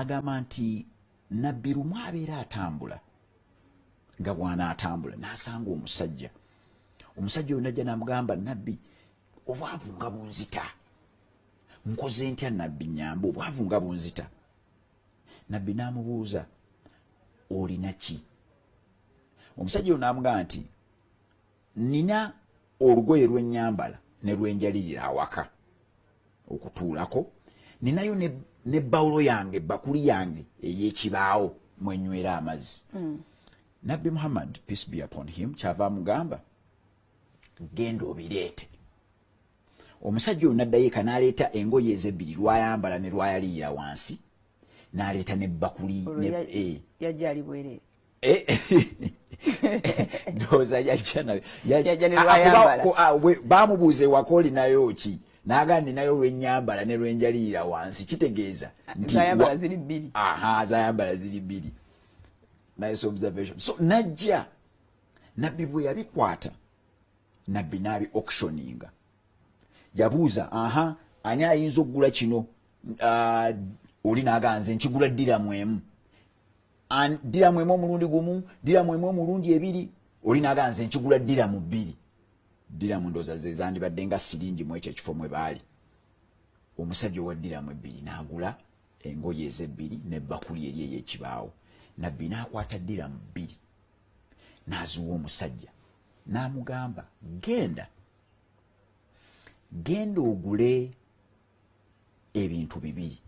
agamba nti nabbi lumu abeera atambula nga bw'anaatambula n'asanga omusajja oyo najja n'amugamba nabbi obwavu nga bunzita nkoze ntya nabbi nyamba obwavu nga bunzita nabbi n'amubuuza olina ki omusajja oyo n'amugamba nti nina olugoye lw'ennyambala ne lwenjalirira awaka okutuulako ninayo ne bawulo yange bakuli yange ey'ekibaawo mwenywera amazzi nabbi Muhammad peace be upon him kyava amugamba genda obireete omusajja oyo n'addayo eka n'aleeta engoye ezebbiri lwayambala ne lwayalirira wansi n'aleeta ne bakuli yajja ali bwereere ndowooza bamubuuza ewaka olinayo ki n'agamba ninayo lwennyambala ne lwenjalirira wansi kitegeeza nti zayambala ziri bbiri zayambala ziri bbiri. Nice observation. So najja nabbi bwe yabikwata nabbi n'abi auctioninga yabuuza ani ayinza okugula kino oli n'aganze nkigula ddiramu emu ddiramu emu omulundi gumu ddiramu emu omulundi ebiri oli n'aganze nkigula ddiramu bbiri ddiramu ndooza ze zandibadde nga siringi mu ekyo ekifo mwe baali omusajja owa ddiramu ebbiri n'agula engoye ezebbiri n'ebbakuli eri ey'ekibaawo nabbi n'akwata ddiramu bbiri n'aziwa omusajja n'amugamba genda ogule ebintu bibiri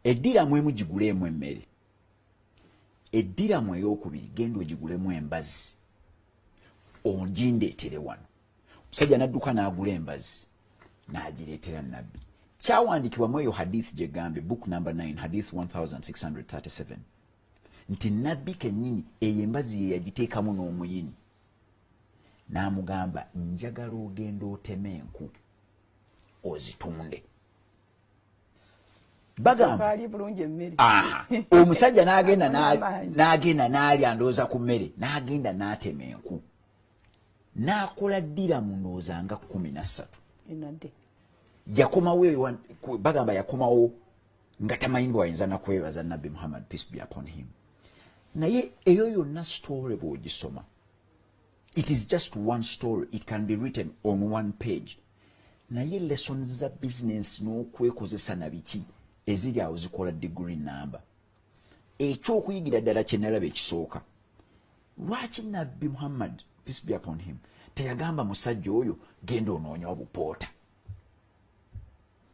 eddiramu emu giguleemu emmere eddiramu ey'okubiri genda ogigulemu embazzi ongindeetere wano omusajja n'adduka n'agula embazzi n'agireetera nabbi kyawandiikibwa mu eyo hadith gye gambe book number 9 hadith 1637 nti nabbi kennyini eyo embazzi ye yagiteekamu n'omuyini n'amugamba njagala ogenda oteme enku ozitunde bagamba omusajja n'agenda n'alya ndooza ku mmere n'agenda n'atema enku n'akola ddiramu ndooza nga 13 yakomawo bagamba yakomawo nga tamanyi bwayinza nakwebaza nabbi Muhammad peace be upon him naye eyo yonna story bw'ogisoma it is just one story it can be written on one page naye lessons za business n'okwekozesa na biki eziri awo zikola degree number ekyokuyigira ddala kye nalaba ekisooka lwaki nabbi Muhammad peace be upon him teyagamba musajja oyo genda onoonya obupoota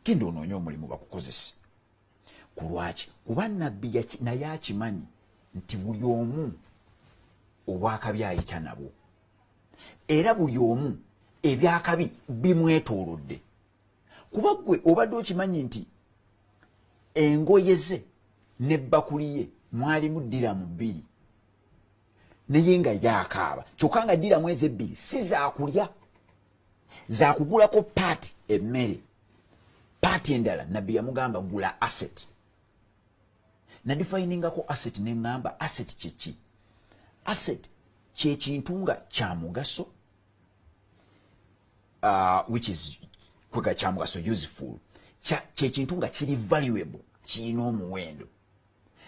genda onoonya omulimu bakukozesa ku lwaki kuba nabbi naye akimanyi nti buli omu obwakabi ayita nabwo era buli omu ebyakabi bimwetoolodde kuba gwe obadde okimanyi nti engoye ze n'ebbakuli ye mwalimu ddiramu bbiri naye nga yaakaaba kyokka nga ddiramu ezo ebbiri si zaakulya zaakugulako paati emmere paati endala nabbi yamugamba gula asset nadifainingako asset neŋŋamba asset kyeki asset kyekintu nga kya mugaso which is kwega kya mugaso useful kyekintu nga kiri valuable kirina omuwendo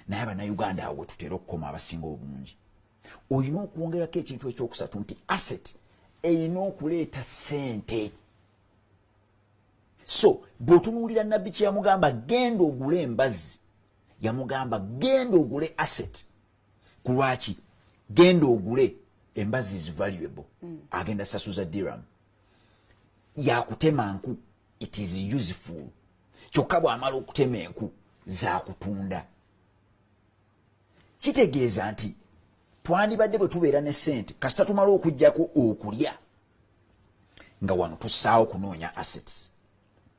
naye abannayuganda awo tutera okukoma abasinga obungi olina okwongerako ekintu ekyokusatu nti asset erina okuleeta ssente so bw'otunuulira nabbi kye yamugamba genda ogule embazzi yamugamba genda ogule asset ku lwaki genda ogule embazzi is valuable agenda sasuza dirham yakutema nku it is useful kyokka bw'amala okutema enku zakutunda kitegeeza nti twandibadde bwe tubeera ne ssente kasita tumala okuggyako okulya nga wano tussaawo kunoonya assets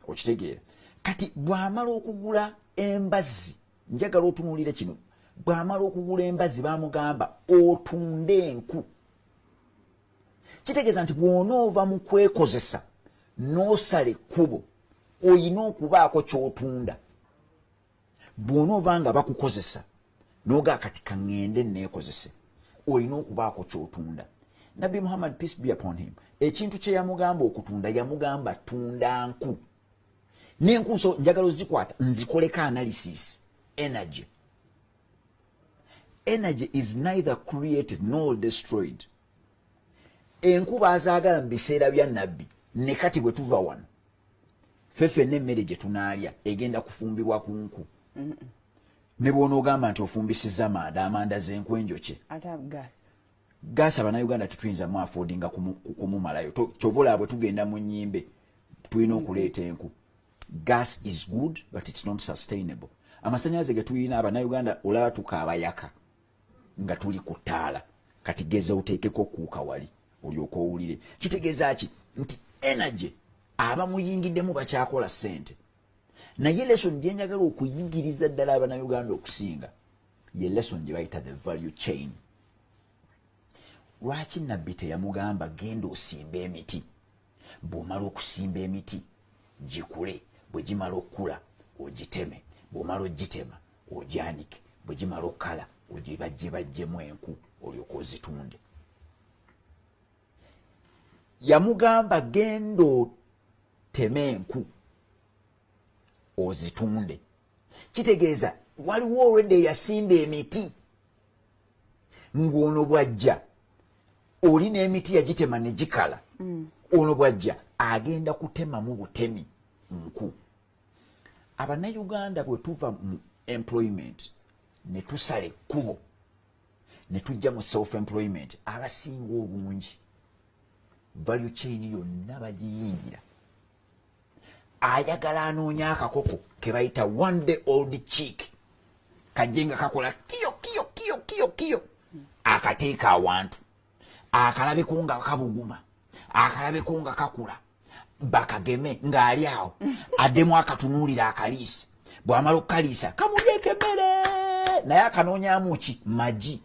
okitegeera kati bw'amala okugula embazzi njagala otunuulire kino bw'amala okugula embazzi bamugamba otunde enku kitegeeza nti bw'onoova mu kwekozesa n'osala ekkubo oyina okubaako ky'otunda bw'onoova nga bakukozesa n'ogaa kati kaŋŋende neekozese olina okubaako ky'otunda nabbi Muhammad peace be upon him ekintu kye yamugamba okutunda yamugamba tunda nku n'enku nso njagala ozikwata nzikoleko analysis energy. Energy is neither created nor destroyed. Enkuba azaagala mu biseera bya nabbi ne kati bwe tuva wano fefe n'emmere gye tunaalya egenda kufumbibwa ku nku. Ne bw'onoogamba nti ofumbisizza amanda z'enkwenjokye gaasi Abannayuganda tetuyinza mu affordinga kumumalayo. Kyova olaba bwe tugenda mu nnyimbe tulina okuleeta enku. Gas is good but it's not sustainable. Amasannyalaze ge tulina Abannayuganda olaba tukaabayaka nga tuli ku ttaala kati geza oteekeko kuuka wali olyoka owulire. Kitegeeza ki nti energy abamuyingiddemu bakyakola ssente. Naye lesson gye njagala okuyigiriza ddala Abannayuganda okusinga ye lesson gye bayita the value chain. Lwaki nabbi teyamugamba genda osimba emiti, bw'omala okusimba emiti gikule, bwe gimala okukula ogiteme, bw'omala ogitema ogyanike, bwe gimala okukala ogibajjebajjemu enku olyoka ozitunde. Yamugamba genda oteme enku ozitunde. Kitegeeza waliwo already yasimba emiti ng'ono bwajja oli n'emiti yagitema ne gikala. Ono bwajja agenda kutemamu butemi nku. Abannayuganda bwe tuva mu employment ne tusala ekkubo ne tujja mu self employment abasinga obungi value chain yonna bagiyingira. Ayagala anoonya akakoko ke bayita one day old chick kajje nga kakola kiyo kiyo kiyo kiyo kiyo akateeka awantu akalabeko nga kabuguma akalabeko nga kakula bakageme ng'ali awo addemu akatunuulira akaliisa bw'amala okukaliisa kamulyeko emmere naye akanoonyamu ki magi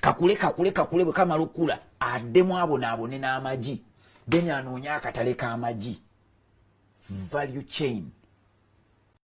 kakule bwe kamala okukula addemu abonaabone n'amagi then anoonya akatale k'amagi. Value chain